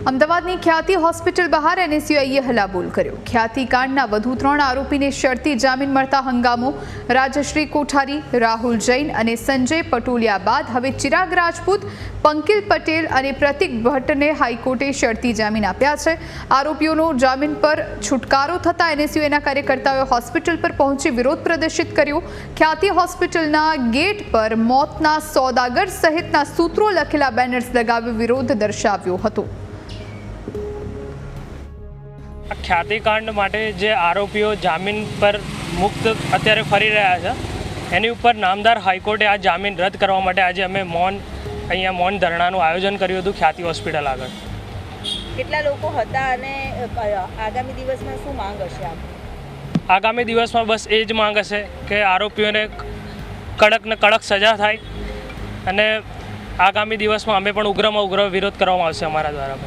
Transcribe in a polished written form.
અમદાવાદની ખ્યાતિ હોસ્પિટલ બહાર એનએસયુઆઈએ હલ્લાબોલ કર્યો। ખ્યાતિ કાંડના વધુ 3 આરોપીને શરતી જામીન મળતા હંગામો। રાજશ્રી કોઠારી, રાહુલ જૈન અને સંજય પટોલિયા બાદ હવે ચિરાગ રાજપૂત, પંકિલ પટેલ અને પ્રતિક ભટ્ટને હાઈકોર્ટે શરતી જામીન આપ્યા છે। આરોપીઓનો જામીન પર છુટકારો થતાં એનએસયુઆઈના કાર્યકર્તાઓએ હોસ્પિટલ પર પહોંચી વિરોધ પ્રદર્શિત કર્યો। ખ્યાતિ હોસ્પિટલના ગેટ પર મોતના સોદાગર સહિતના સૂત્રો લખેલા બેનર્સ લગાવી વિરોધ દર્શાવ્યો હતો। ખ્યાતિકાંડ માટે જે આરોપીઓ જામીન પર મુક્ત અત્યારે ફરી રહ્યા છે એની ઉપર નામદાર હાઈકોર્ટે આ જામીન રદ કરવા માટે આજે અમે અહીંયા મૌન ધરણાનું આયોજન કર્યું હતું ખ્યાતિ હોસ્પિટલ આગળ। કેટલા લોકો હતા અને આગામી દિવસમાં શું માંગ હશે આપ? આગામી દિવસમાં બસ એ જ માંગ હશે કે આરોપીઓને કડકને કડક સજા થાય અને આગામી દિવસમાં અમે પણ ઉગ્રમાં ઉગ્ર વિરોધ કરવામાં આવશે અમારા દ્વારા।